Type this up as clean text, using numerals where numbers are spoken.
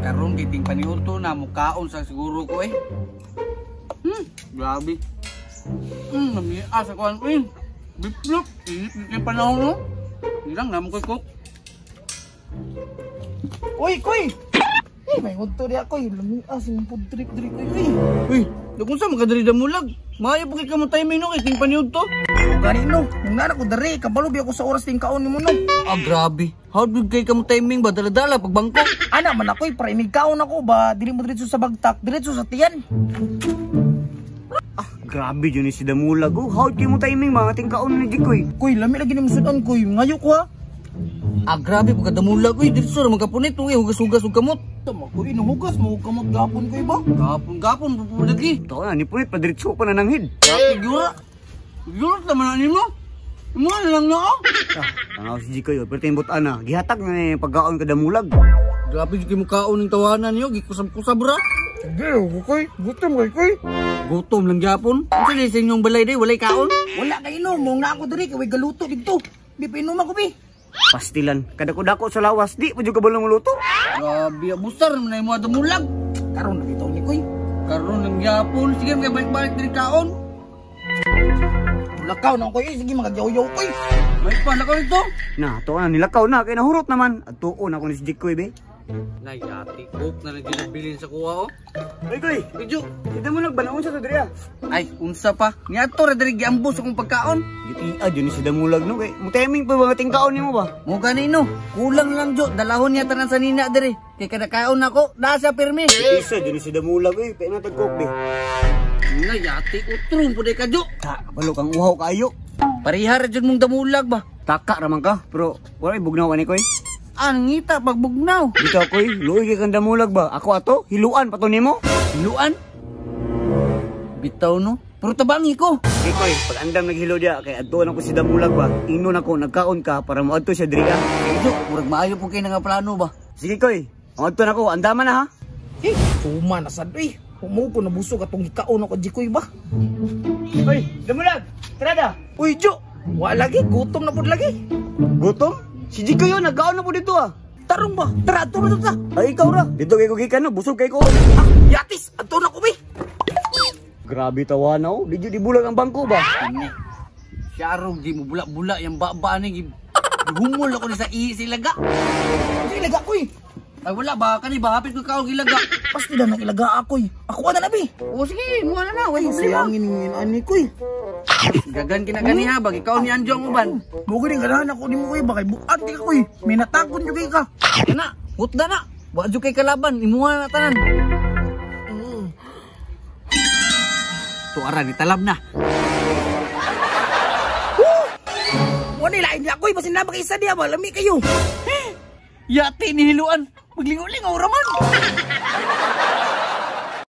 karon kiting paniudto na mukaon sa siguro ko eh. Grabe. Namias ako ang pin. Biplop, yung panahon no. Nilang naman ko'y cook. Uy, koy! May udto di ako, lumias yung pudrik-drik ko. Uy, kung saan magkadari mulag? Maayo po kay kamo timing no, kiting paniudto. Ganino, nung nana ko dari, kabalobi ako sa oras ting kaon ni mo no. Grabe. How did kay kamo timing ba? Dala-dala pagbangko. Ana man ako'y para inigkaon ako ba, dili mo diretso sa bagtak, diretso sa tiyan. Grabe yun si Damulag. How di mo timing mga ating kaon ni Jikoy? Koy, lami lagi ni musudan koy, ngayo ko ha. Grabe pagkadamulag koy, dito sir magkapunit uy, hugas-hugas ug kamot. Tama koy, nahugas mo kamot gapon koy ba? Gapon pupulagi. Ito na, ni punit padiretso pa na nanghid. Yura. Yura naman ani mo. Mo na lang na ako. Tanaw si Jikoy, pero timbot ana, gihatag na pagkaon ka Damulag. Grabe yung kaon ng tawanan niyo, gikusab-kusab ra. Hindi, koy, gutom koy. Gutom lang gyapon. Unsa sa inyong balay day, walay kaon? Wala kay inom, mong na ako diri kay galuto dito. Di pa inom ako bi. Pastilan, kadako-dako sa lawas, di pa jud ka balong luto. Grabe, busar man mo damulag. Karon na bitaw ni koy. Karon lang gyapon, sige kay balik-balik diri kaon. Lakaw na koy, sige magyaw-yaw koy. May pa na ko nito. Na, to na nilakaw na kay nahurot naman. At tuon ako ni si Jikoy be. Nayati cook na lang ginabilin sa kuha oh. Ay koy, Medyo kita mo nagbanawon sa to diri ah. ay unsa pa. Niadto ra diri giambos akong pagkaon. Giti yun si Damulag no kay mo timing pa mga tingkaon nimo ba? Mo kanino? Kulang lang jo, dalahon niya tanan sa nina diri. Kay kada kaon nako, nasa pirmi. Isa yun si Damulag eh, pa na tagkok be. Nayati utron pud ka jo. Ta, balo kang uhaw kaayo. Parihar jud mong damulag ba? Taka raman ka, pero wala bugnaw ani koy. Ngita pagbugnaw. Dito koy, luoy kay kang Damulag ba? Ako ato, hiluan pa to nimo. Hiluan? Bitaw no. Pero tabangi ko. Okay koy, pag andam naghilo dia kay adtuon ako si Damulag ba? Ingnon ako nagkaon ka para moadto siya diri ah. Jo, murag maayo po kay nga plano ba? Sige koy, moadto ako, andaman na ha. Tuma na sad uy. Humo ko nabusog atong gikaon ako Jikoy ba? Oy, Damulag, trada. Uy, Jo, wala lagi, gutom na pud lagi. Gutom? Si Jikoy yun, nagkaon na po dito ah. Tarong ba? Tara, ato na ta. Ay, ikaw ra. Dito kay kugikan no, busog kay ko. Yatis, ato na ko bi. Grabe tawa na oh. Di bulag ang bangko ba? Ini. Syarog di mo bula-bula yang baba ni humol ako ni sa silaga. Silaga koy. Ay wala ba kani ba hapit ko kaon gilaga. Pasti na nakilaga akoy. Ako na bi. O sige, mo na way Sayangin ngin ani koy. Gagan kinagani ha bagi kaon ni Anjong uban. Bugo din ganahan ako di mo koy ba kay buat di ka koy. May natakon jud ka. Kana, hutda na. Wa jud kay kalaban, imuha na tanan. Tuara ni talab na. Mo ni lain ya koy basin na ba isa dia ba lami kayo. Yati ni hiluan. Maglingaw-lingaw raman.